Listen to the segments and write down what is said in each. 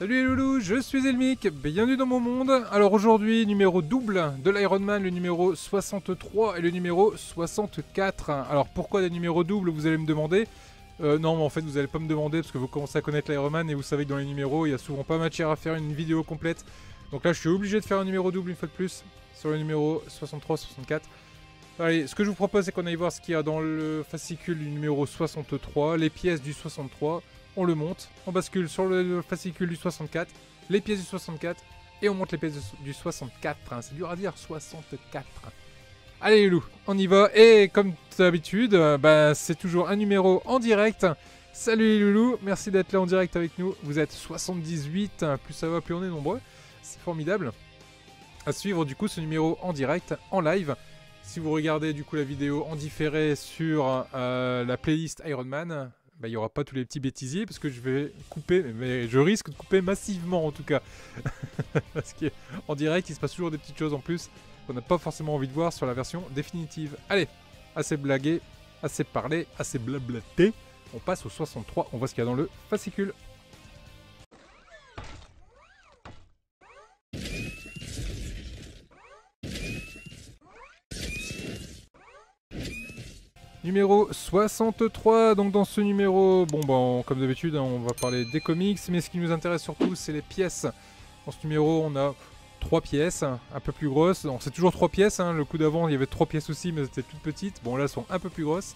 Salut les loulous, je suis Elmic, bienvenue dans mon monde. Alors aujourd'hui, numéro double de l'Ironman, le numéro 63 et le numéro 64. Alors pourquoi des numéros doubles, vous allez me demander. Non mais en fait vous allez pas me demander parce que vous commencez à connaître l'Ironman et vous savez que dans les numéros, il y a souvent pas matière à faire une vidéo complète. Donc là je suis obligé de faire un numéro double une fois de plus sur le numéro 63-64. Allez, ce que je vous propose c'est qu'on aille voir ce qu'il y a dans le fascicule du numéro 63, les pièces du 63. On le monte, on bascule sur le fascicule du 64, les pièces du 64, et on monte les pièces du 64. C'est dur à dire, 64. Allez les loups, on y va. Et comme d'habitude, c'est toujours un numéro en direct. Salut les loulous, merci d'être là en direct avec nous. Vous êtes 78, plus ça va, plus on est nombreux. C'est formidable. À suivre du coup ce numéro en direct, en live. Si vous regardez du coup la vidéo en différé sur la playlist Ironman, il n'y aura pas tous les petits bêtisiers parce que je vais couper, mais je risque de couper massivement en tout cas. Parce qu'en direct, il se passe toujours des petites choses en plus qu'on n'a pas forcément envie de voir sur la version définitive. Allez, assez blagué, assez parlé, assez blablaté. On passe au 63, on voit ce qu'il y a dans le fascicule. Numéro 63, donc dans ce numéro, comme d'habitude, on va parler des comics, mais ce qui nous intéresse surtout, c'est les pièces. Dans ce numéro, on a 3 pièces, un peu plus grosses. C'est toujours 3 pièces, le coup d'avant, il y avait 3 pièces aussi, mais c'était toutes petites. Bon, là, elles sont un peu plus grosses.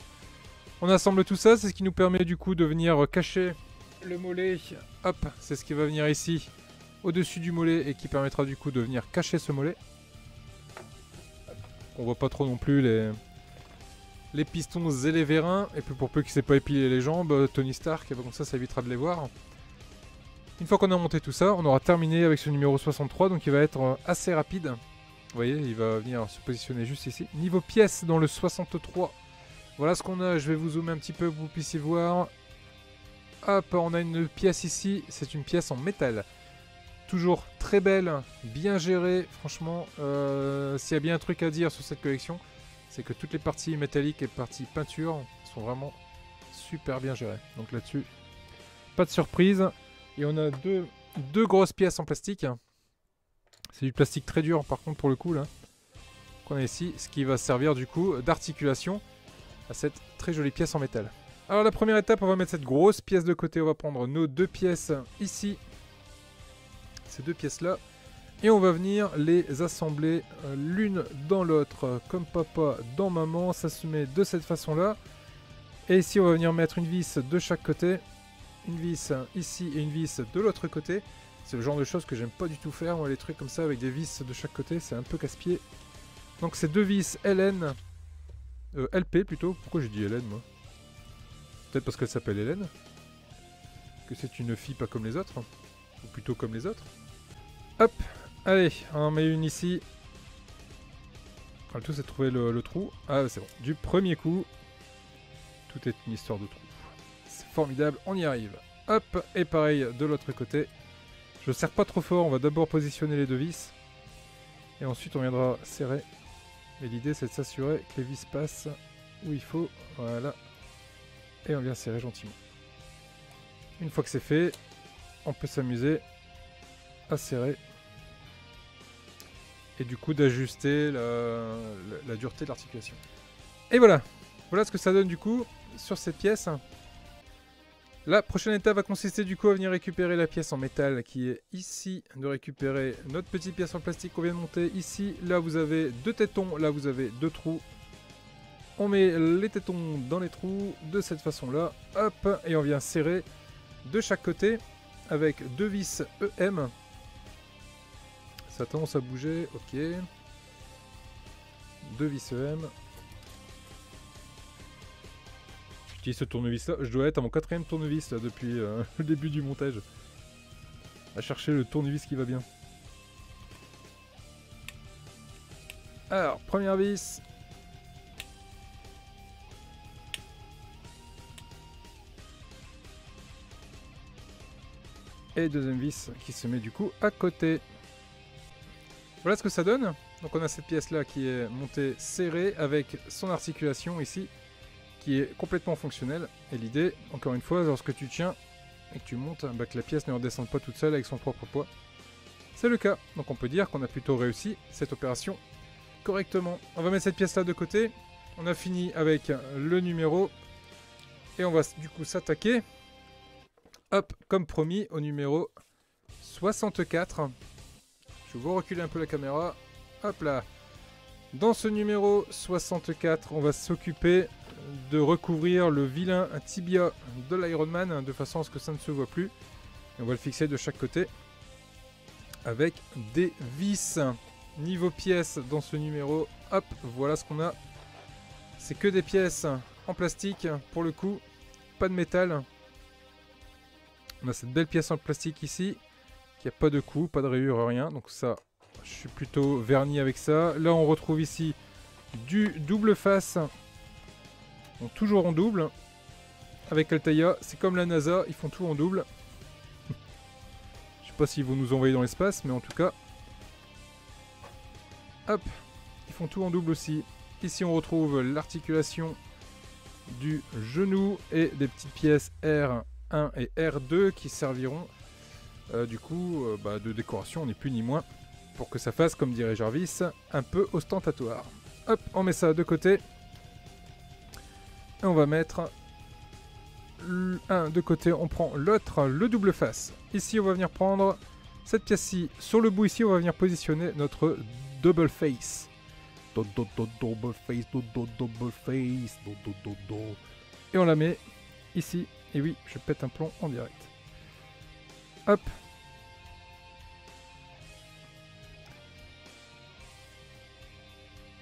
On assemble tout ça, c'est ce qui nous permet du coup de venir cacher le mollet. Hop, c'est ce qui va venir ici, au-dessus du mollet, et qui permettra du coup de venir cacher ce mollet. On voit pas trop non plus les pistons et les vérins, et puis pour peu qu'il ne s'est pas épilé les jambes, Tony Stark, comme ça évitera de les voir. Une fois qu'on a monté tout ça, on aura terminé avec ce numéro 63, donc il va être assez rapide. Vous voyez, il va venir se positionner juste ici. Niveau pièces dans le 63, voilà ce qu'on a, je vais vous zoomer un petit peu pour que vous puissiez voir. Hop, on a une pièce ici, c'est une pièce en métal. Toujours très belle, bien gérée, franchement, s'il y a bien un truc à dire sur cette collection, c'est que toutes les parties métalliques et parties peinture sont vraiment super bien gérées. Donc là-dessus, pas de surprise. Et on a deux grosses pièces en plastique. C'est du plastique très dur par contre pour le coup là. Qu'on a ici, ce qui va servir du coup d'articulation à cette très jolie pièce en métal. Alors la première étape, on va mettre cette grosse pièce de côté. On va prendre nos 2 pièces ici. Ces 2 pièces là. Et on va venir les assembler l'une dans l'autre, comme papa dans maman. Ça se met de cette façon-là. Et ici, on va venir mettre une vis de chaque côté. Une vis ici et une vis de l'autre côté. C'est le genre de choses que j'aime pas du tout faire. Moi, les trucs comme ça avec des vis de chaque côté, c'est un peu casse-pied. Donc ces 2 vis LN, LP plutôt. Pourquoi j'ai dit Hélène, moi? Peut-être parce qu'elle s'appelle Hélène. Que c'est une fille pas comme les autres. Ou plutôt comme les autres. Hop. Allez, on en met une ici. Le tout c'est de trouver le trou. Ah c'est bon, du premier coup. Tout est une histoire de trou. C'est formidable, on y arrive. Hop, et pareil de l'autre côté. Je serre pas trop fort, on va d'abord positionner les 2 vis. Et ensuite on viendra serrer. Et l'idée c'est de s'assurer que les vis passent où il faut. Voilà. Et on vient serrer gentiment. Une fois que c'est fait, on peut s'amuser à serrer. Et du coup d'ajuster la dureté de l'articulation. Et voilà. Voilà ce que ça donne du coup sur cette pièce. La prochaine étape va consister du coup à venir récupérer la pièce en métal qui est ici. De récupérer notre petite pièce en plastique qu'on vient de monter ici. Là vous avez 2 tétons, là vous avez 2 trous. On met les tétons dans les trous de cette façon là. Hop, et on vient serrer de chaque côté avec 2 vis EM. Ça a tendance à bouger, ok. 2 vis EM. J'utilise ce tournevis là, je dois être à mon 4ème tournevis là, depuis le début du montage. À chercher le tournevis qui va bien. Alors, première vis. Et deuxième vis qui se met du coup à côté. Voilà ce que ça donne. Donc on a cette pièce là qui est montée serrée avec son articulation ici qui est complètement fonctionnelle. Et l'idée, encore une fois, lorsque tu tiens, et que tu montes, bah, que la pièce ne redescende pas toute seule avec son propre poids. C'est le cas, donc on peut dire qu'on a plutôt réussi cette opération correctement. On va mettre cette pièce là de côté. On a fini avec le numéro. Et on va du coup s'attaquer, hop, comme promis, au numéro 64. Je vais vous reculer un peu la caméra. Hop là. Dans ce numéro 64, on va s'occuper de recouvrir le vilain tibia de l'Iron Man de façon à ce que ça ne se voit plus. Et on va le fixer de chaque côté avec des vis. Niveau pièces dans ce numéro, hop, voilà ce qu'on a. C'est que des pièces en plastique pour le coup, pas de métal. On a cette belle pièce en plastique ici, qui a pas de coup, pas de rayures, rien. Donc ça, je suis plutôt verni avec ça. Là, on retrouve ici du double face, donc toujours en double. Avec Altaïa, c'est comme la NASA, ils font tout en double. Je sais pas s'ils vont nous envoyer dans l'espace, mais en tout cas, hop, ils font tout en double aussi. Ici, on retrouve l'articulation du genou et des petites pièces R1 et R2 qui serviront du coup de décoration, ni plus ni moins, pour que ça fasse, comme dirait Jarvis, un peu ostentatoire. Hop, on met ça de côté. Et on va mettre un de côté, on prend l'autre, le double face. Ici, on va venir prendre cette pièce-ci. Sur le bout ici, on va venir positionner notre double face. Double face, double face, et on la met ici. Et oui, je pète un plomb en direct. Hop.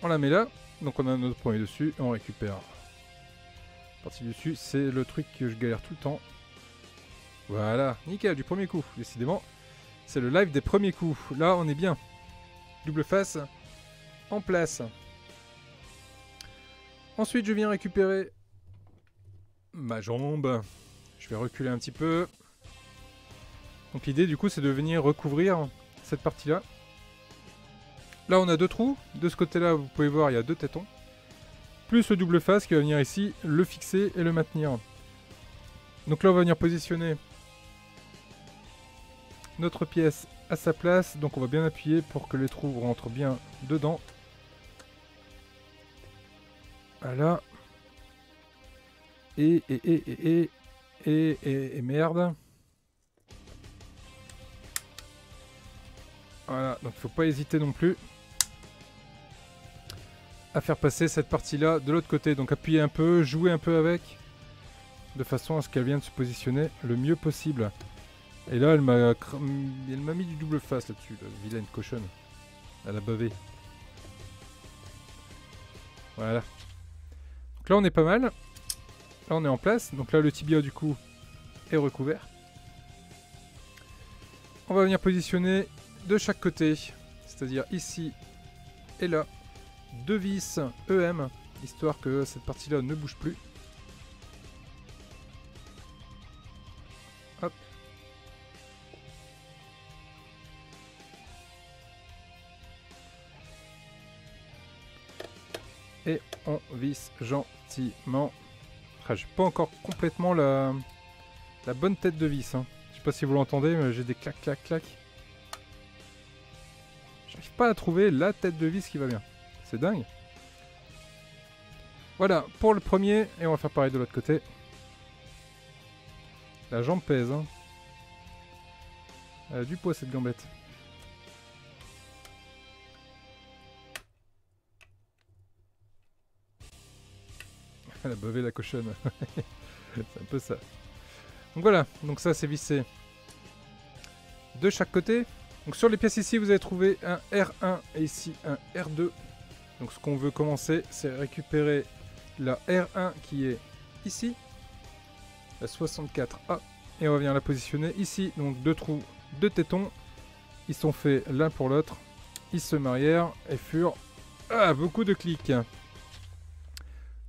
On la met là. Donc on a notre premier dessus et on récupère. La partie dessus, c'est le truc que je galère tout le temps. Voilà, nickel, du premier coup. Décidément, c'est le live des premiers coups. Là, on est bien. Double face. En place. Ensuite, je viens récupérer ma jambe. Je vais reculer un petit peu. Donc l'idée, du coup, c'est de venir recouvrir cette partie-là. Là, on a deux trous. De ce côté-là, vous pouvez voir, il y a deux tétons. Plus le double face qui va venir ici, le fixer et le maintenir. Donc là, on va venir positionner notre pièce à sa place. Donc on va bien appuyer pour que les trous rentrent bien dedans. Voilà. Et merde. Voilà, donc faut pas hésiter non plus à faire passer cette partie-là de l'autre côté. Donc appuyez un peu, jouez un peu avec, de façon à ce qu'elle vienne se positionner le mieux possible. Et là, elle m'a mis du double face là-dessus, la vilaine cochonne. Elle a bavé. Voilà. Donc là, on est pas mal. Là, on est en place. Donc là, le tibia, du coup, est recouvert. On va venir positionner de chaque côté, c'est-à-dire ici et là, deux vis EM, histoire que cette partie-là ne bouge plus. Hop. Et on visse gentiment. Ah, j'ai pas encore complètement la bonne tête de vis. Hein. Je sais pas si vous l'entendez, mais j'ai des clac clac clac. J'arrive pas à trouver la tête de vis qui va bien. C'est dingue. Voilà, pour le premier, et on va faire pareil de l'autre côté. La jambe pèse. Hein. Elle a du poids cette gambette. Elle a bavé la cochonne. C'est un peu ça. Donc voilà, donc ça c'est vissé de chaque côté. Donc sur les pièces ici, vous allez trouver un R1 et ici un R2. Donc ce qu'on veut commencer, c'est récupérer la R1 qui est ici, la 64A, et on va venir la positionner ici. Donc deux trous, deux tétons, ils sont faits l'un pour l'autre, ils se marièrent et furent beaucoup de clics.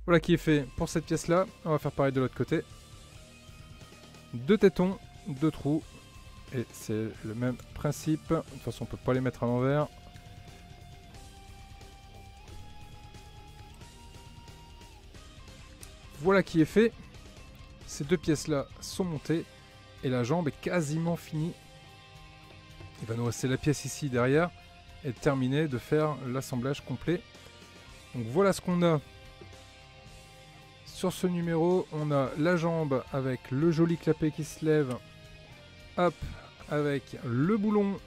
Voilà qui est fait pour cette pièce là. On va faire pareil de l'autre côté. Deux tétons, deux trous, et c'est le même principe. De toute façon on peut pas les mettre à l'envers. Voilà qui est fait. Ces deux pièces là sont montées. Et la jambe est quasiment finie. Il va nous rester la pièce ici derrière. Et terminer de faire l'assemblage complet. Donc voilà ce qu'on a. Sur ce numéro, on a la jambe avec le joli clapet qui se lève. Hop, avec le boulon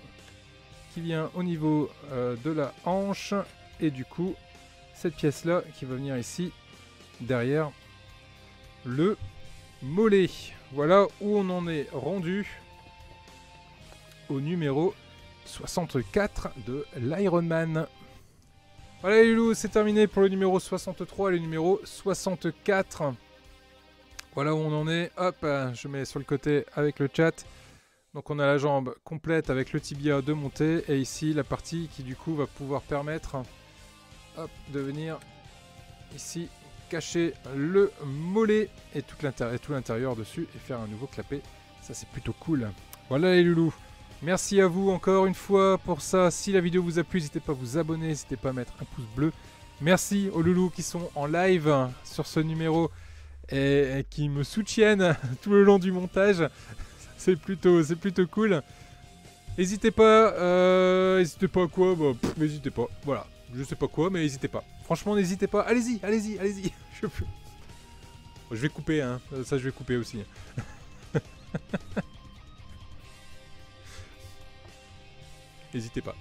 qui vient au niveau de la hanche. Et du coup, cette pièce-là qui va venir ici, derrière le mollet. Voilà où on en est rendu au numéro 64 de l'Ironman. Voilà les loulous, c'est terminé pour le numéro 63 et le numéro 64. Voilà où on en est. Hop, je mets sur le côté avec le chat. Donc on a la jambe complète avec le tibia de monter. Et ici la partie qui du coup va pouvoir permettre de venir ici cacher le mollet et tout l'intérieur dessus et faire un nouveau clapet. Ça c'est plutôt cool. Voilà les loulous. Merci à vous encore une fois pour ça. Si la vidéo vous a plu, n'hésitez pas à vous abonner, n'hésitez pas à mettre un pouce bleu. Merci aux loulous qui sont en live sur ce numéro et qui me soutiennent tout le long du montage. C'est plutôt cool. N'hésitez pas à quoi, n'hésitez pas. Voilà, je sais pas quoi, mais n'hésitez pas. Franchement, n'hésitez pas. Allez-y. Je vais couper, hein. Ça je vais couper aussi. N'hésitez pas.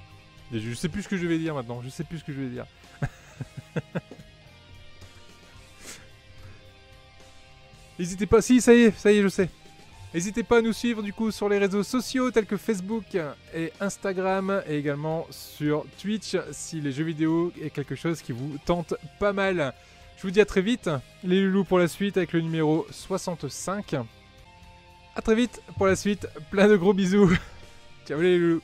Je sais plus ce que je vais dire maintenant. N'hésitez pas. Si, ça y est, je sais. N'hésitez pas à nous suivre du coup sur les réseaux sociaux tels que Facebook et Instagram et également sur Twitch si les jeux vidéo est quelque chose qui vous tente pas mal. Je vous dis à très vite, les loulous, pour la suite avec le numéro 65. A très vite pour la suite. Plein de gros bisous. Ciao les loulous.